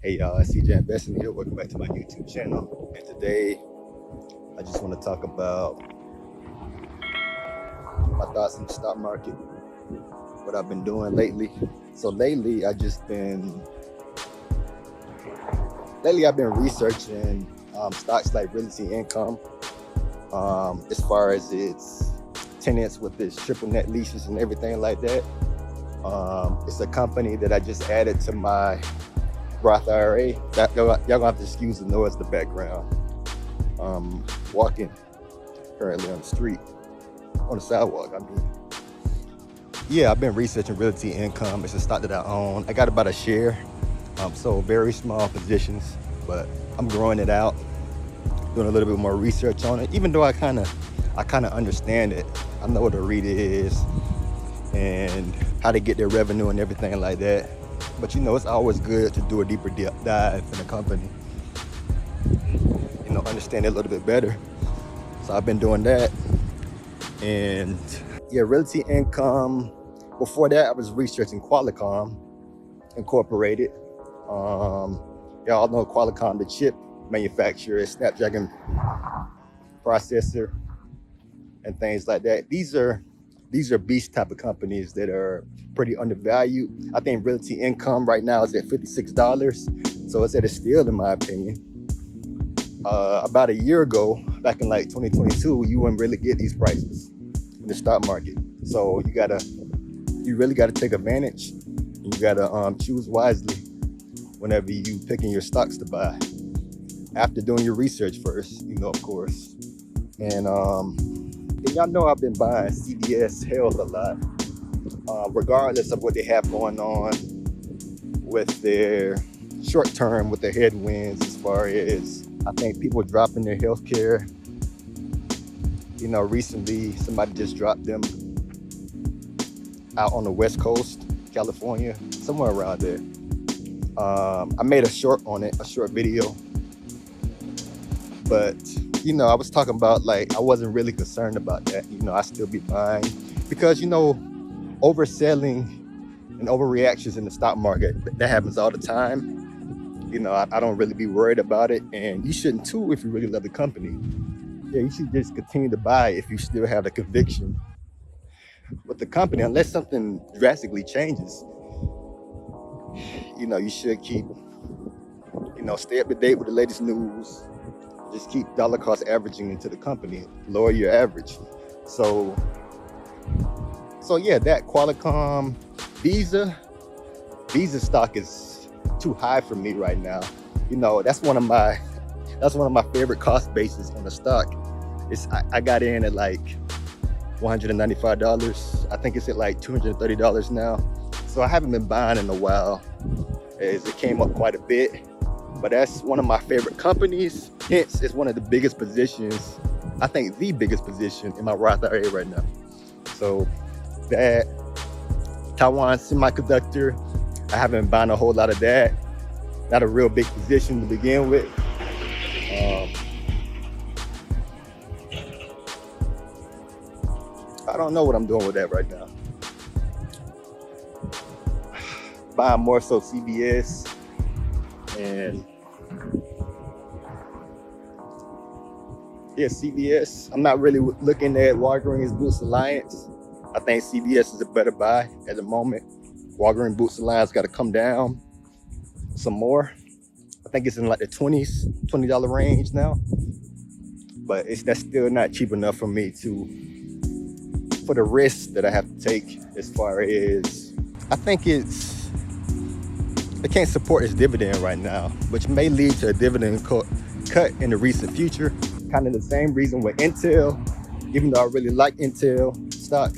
Hey y'all, it's CJ Investing here. Welcome back to my YouTube channel. And today, I just want to talk about my thoughts on the stock market, what I've been doing lately. So lately, I've been researching stocks like Realty Income, as far as its tenants with its triple net leases and everything like that. It's a company that I just added to my Roth IRA. Y'all gonna have to excuse the noise in the background. Walking currently on the street, on the sidewalk. Yeah, I've been researching Realty Income. It's a stock that I own. I got about a share, so very small positions, but I'm growing it out, doing a little bit more research on it. Even though I kind of understand it, I know what a REIT is and how to get their revenue and everything like that. But it's always good to do a deeper dive in the company, understand it a little bit better. So I've been doing that. And yeah, Realty Income. Before that, I was researching Qualcomm Incorporated. Y'all know Qualcomm, the chip manufacturer, Snapdragon processor, and things like that. These are beast type of companies that are pretty undervalued. I think Realty Income right now is at $56, so it's at a steal in my opinion. About a year ago, back in like 2022, you wouldn't really get these prices in the stock market. So you really gotta take advantage. And you gotta choose wisely whenever you picking your stocks to buy. After doing your research first, of course. And y'all know I've been buying CVS Health a lot, regardless of what they have going on with their short term, with their headwinds, as far as I think people dropping their health care. Recently somebody just dropped them out on the West Coast, California, somewhere around there. I made a short on it, a short video. But, I was talking about I wasn't really concerned about that. I still be buying because, overselling and overreactions in the stock market, that happens all the time. I don't really be worried about it, and you shouldn't too if you really love the company. Yeah, you should just continue to buy if you still have the conviction with the company, unless something drastically changes. You should keep, stay up to date with the latest news. Just keep dollar cost averaging into the company, lower your average. So yeah, that Qualcomm, Visa stock is too high for me right now. That's one of my favorite cost bases on the stock. I got in at like $195. I think it's at like $230 now. So I haven't been buying in a while, as it came up quite a bit. But that's one of my favorite companies. Hence, it's one of the biggest positions, I think the biggest position in my Roth IRA right now. So that Taiwan Semiconductor, I haven't been buying a whole lot of that. Not a real big position to begin with. I don't know what I'm doing with that right now. Buying more so CBS and CBS. I'm not really looking at Walgreens Boots Alliance. I think CBS is a better buy at the moment. Walgreens Boots Alliance got to come down some more. I think it's in like the $20 range now, but that's still not cheap enough for me for the risk that I have to take. As far as I think it can't support its dividend right now, which may lead to a dividend cut in the recent future. Kind of the same reason with Intel. Even though I really like Intel stock,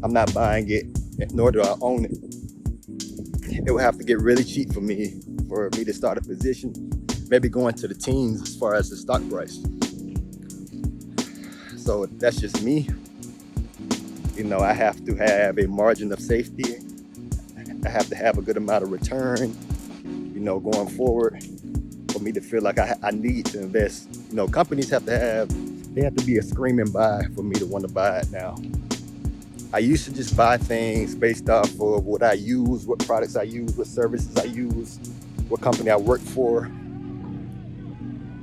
I'm not buying it, nor do I own it. It would have to get really cheap for me to start a position, maybe going to the teens as far as the stock price. So that's just me. I have to have a margin of safety. I have to have a good amount of return, going forward, for me to feel like I need to invest. Companies have to be a screaming buy for me to want to buy it now. I used to just buy things based off of what I use, what products I use, what services I use, what company I work for.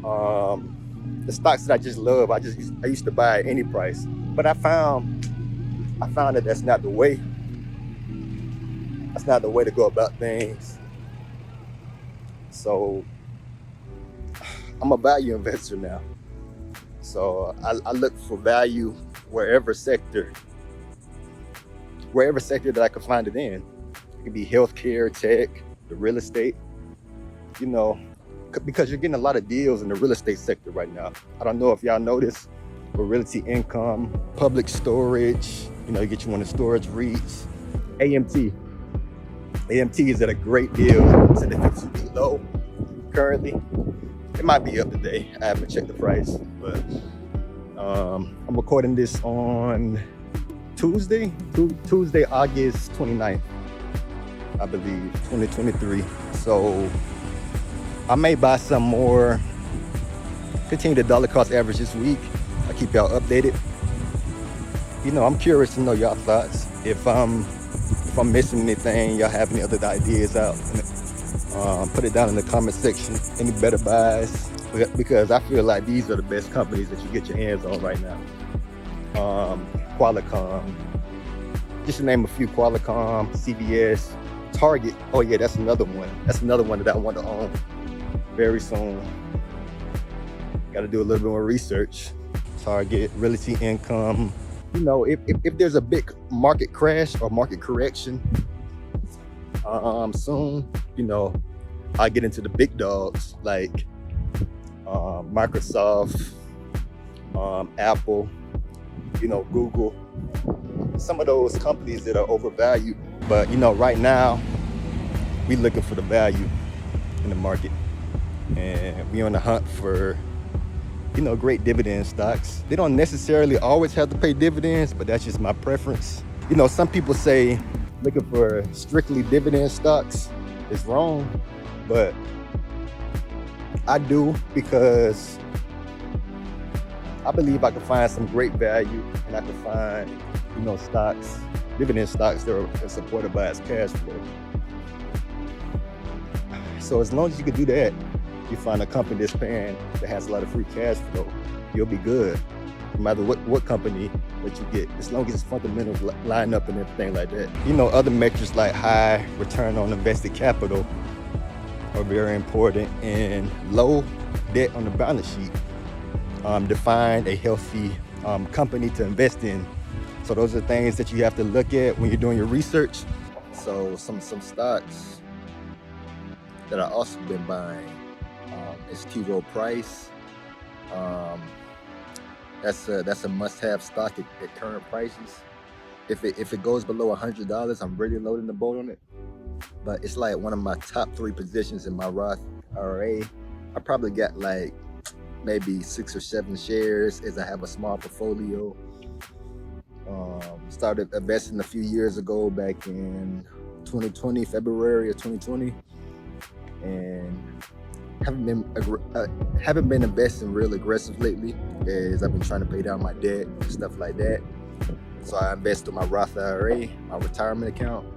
The stocks that I just love, I used to buy at any price. But I found that that's not the way. That's not the way to go about things. So I'm a value investor now. So I look for value wherever sector that I can find it in. It could be healthcare, tech, the real estate, because you're getting a lot of deals in the real estate sector right now. I don't know if y'all noticed, but realty income, public storage, you get you one of the storage REITs. AMT is at a great deal. It's at the 50 low currently. It might be up today. I haven't checked the price, but I'm recording this on Tuesday, August 29th, I believe, 2023. So I may buy some more, continue the dollar cost average this week. I keep y'all updated. I'm curious to know y'all thoughts. If I'm missing anything, y'all have any other ideas out, put it down in the comment section. Any better buys? Because I feel like these are the best companies that you get your hands on right now. Qualcomm, just to name a few: Qualcomm, CVS, Target. Oh yeah, that's another one. That's another one that I want to own very soon. Got to do a little bit more research. Target, realty income. If there's a big market crash or market correction soon, I get into the big dogs like Microsoft, Apple, Google, some of those companies that are overvalued. But right now we looking for the value in the market, and we on the hunt for great dividend stocks. They don't necessarily always have to pay dividends, but that's just my preference. Some people say looking for strictly dividend stocks is wrong, but I do, because I believe I can find some great value, and I can find stocks, dividend stocks that are supported by its cash flow. So as long as you can do that, you find a company that has a lot of free cash flow, you'll be good. No matter what company that you get, as long as its fundamentals line up and everything like that. Other metrics like high return on invested capital are very important, and low debt on the balance sheet define a healthy company to invest in. So those are things that you have to look at when you're doing your research. So some stocks that I also been buying is T. Rowe Price. That's a must-have stock at current prices. If it goes below $100, I'm really loading the boat on it. But it's like one of my top 3 positions in my Roth IRA. I probably got like maybe 6 or 7 shares, as I have a small portfolio. Started investing a few years ago, back in 2020, February of 2020, and haven't been investing real aggressive lately, as I've been trying to pay down my debt and stuff like that. So I invest in my Roth IRA, my retirement account.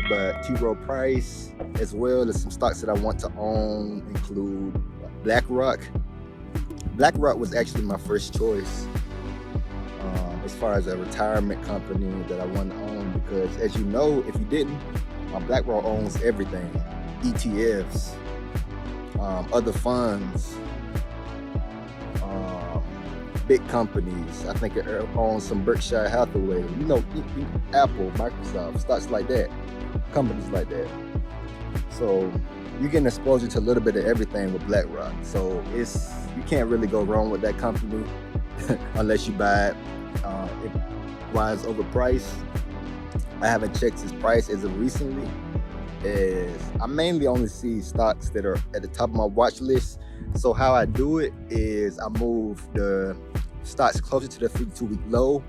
But T. Rowe Price, as well as some stocks that I want to own, include BlackRock. BlackRock was actually my first choice as far as a retirement company that I want to own, because as you know, if you didn't, BlackRock owns everything: ETFs, other funds, big companies. I think it owns some Berkshire Hathaway, Apple, Microsoft, stocks like that, companies like that. So you're getting exposure to a little bit of everything with BlackRock. So you can't really go wrong with that company unless you buy it while it's overpriced. I haven't checked its price as of recently, as I mainly only see stocks that are at the top of my watch list. So how I do it is I move the stocks closer to the 52-week low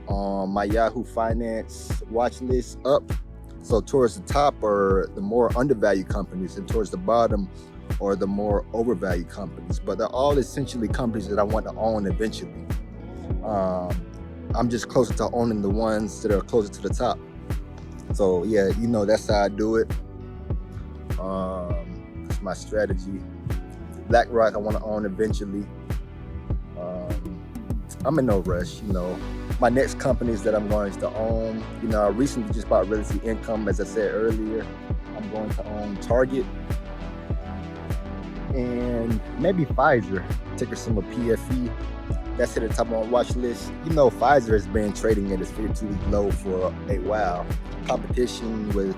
on my Yahoo Finance watch list up. So towards the top are the more undervalued companies, and towards the bottom are the more overvalued companies. But they're all essentially companies that I want to own eventually. I'm just closer to owning the ones that are closer to the top. So yeah, that's how I do it. That's my strategy. BlackRock I want to own eventually. I'm in no rush. My next companies that I'm going to own, I recently just bought Realty Income, as I said earlier. I'm going to own Target and maybe Pfizer, ticker symbol PFE. That's at the top of my watch list. Pfizer has been trading at its 52-week low for a while. Competition with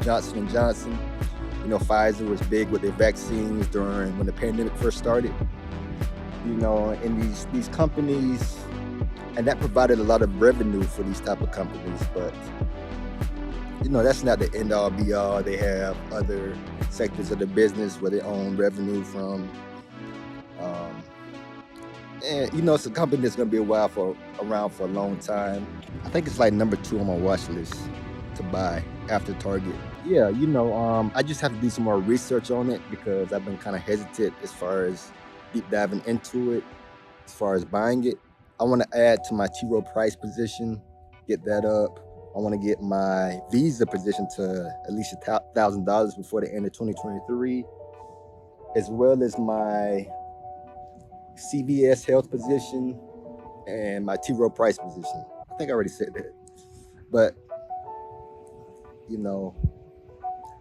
Johnson & Johnson. Pfizer was big with their vaccines when the pandemic first started. And these companies, and that provided a lot of revenue for these type of companies, but that's not the end all be all. They have other sectors of the business where they own revenue from. And it's a company that's going to be around for a long time. I think it's like number 2 on my watch list to buy after Target. Yeah, I just have to do some more research on it because I've been kind of hesitant as far as deep diving into it, as far as buying it. I want to add to my T. Rowe Price position, get that up. I want to get my Visa position to at least $1,000 before the end of 2023, as well as my CVS Health position and my T. Rowe Price position. I think I already said that. But,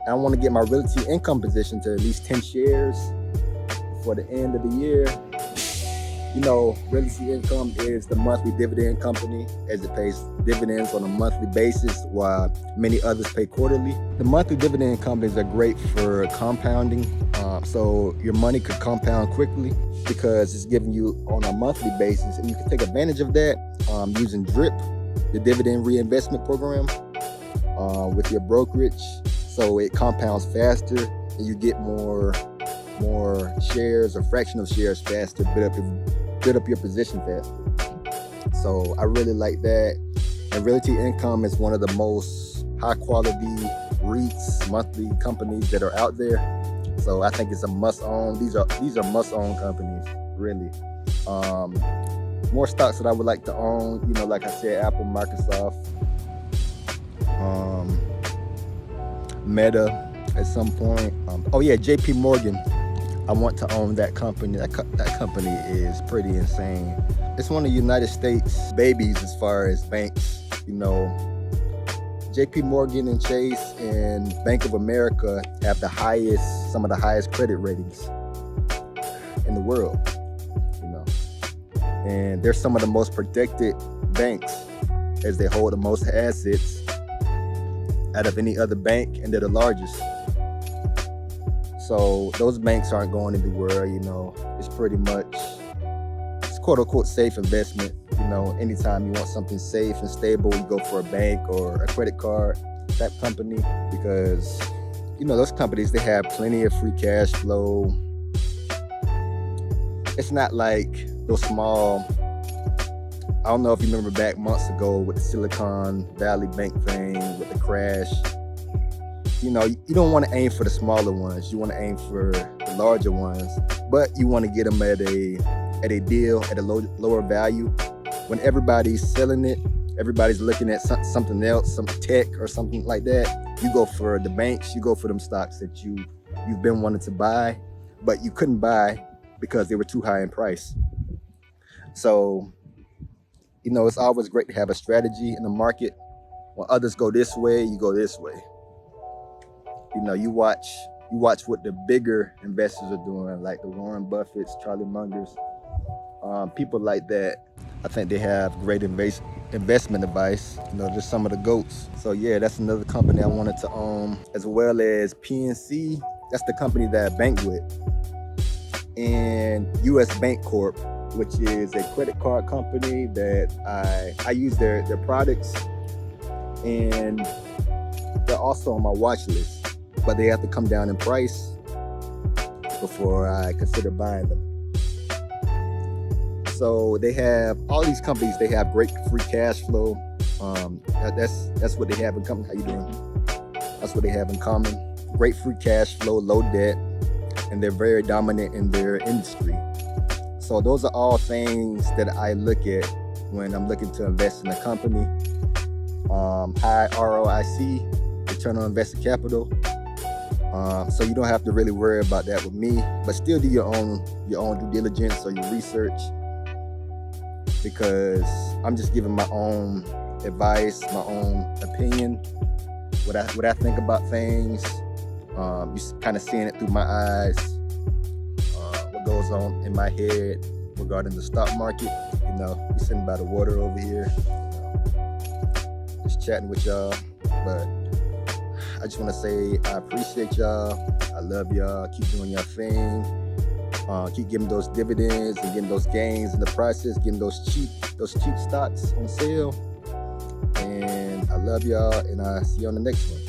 I want to get my Realty Income position to at least 10 shares before the end of the year. Realty Income is the monthly dividend company, as it pays dividends on a monthly basis while many others pay quarterly. The monthly dividend companies are great for compounding, so your money could compound quickly because it's giving you on a monthly basis, and you can take advantage of that using DRIP, the dividend reinvestment program, with your brokerage, so it compounds faster and you get more shares or fractional shares faster, build up your position faster. So I really like that. And Realty Income is one of the most high quality REITs, monthly companies that are out there. So I think it's a must own. These are must own companies, really. More stocks that I would like to own, like I said, Apple, Microsoft, Meta at some point. JP Morgan. I want to own that company. That company is pretty insane. It's one of the United States babies as far as banks. JP Morgan and Chase and Bank of America have some of the highest credit ratings in the world. And they're some of the most protected banks, as they hold the most assets out of any other bank, and they're the largest. So those banks aren't going anywhere. It's pretty much, it's quote unquote safe investment. Anytime you want something safe and stable, you go for a bank or a credit card type company, because those companies, they have plenty of free cash flow. It's not like those small, I don't know if you remember back months ago with the Silicon Valley Bank thing, with the crash. You don't want to aim for the smaller ones. You want to aim for the larger ones, but you want to get them at a deal at a lower value. When everybody's selling it, everybody's looking at something else, some tech or something like that. You go for the banks. You go for them stocks that you've been wanting to buy, but you couldn't buy because they were too high in price. So, it's always great to have a strategy in the market. When others go this way, you go this way. You watch what the bigger investors are doing, like the Warren Buffetts, Charlie Mungers, people like that. I think they have great investment advice. They're some of the GOATs. So yeah, that's another company I wanted to own, as well as PNC. That's the company that I bank with. And US Bank Corp, which is a credit card company that I use their products, and they're also on my watch list. But they have to come down in price before I consider buying them. So they have all these companies. They have great free cash flow. That's what they have in common. How you doing? That's what they have in common. Great free cash flow, low debt, and they're very dominant in their industry. So those are all things that I look at when I'm looking to invest in a company. High ROIC, return on invested capital. So you don't have to really worry about that with me, but still do your own due diligence or your research, because I'm just giving my own advice, my own opinion, what I think about things. You kind of seeing it through my eyes, what goes on in my head regarding the stock market. We sitting by the water over here, just chatting with y'all. But I just want to say I appreciate y'all. I love y'all. Keep doing your thing. Keep getting those dividends and getting those gains in the process, getting those cheap stocks on sale. And I love y'all, and I see you on the next one.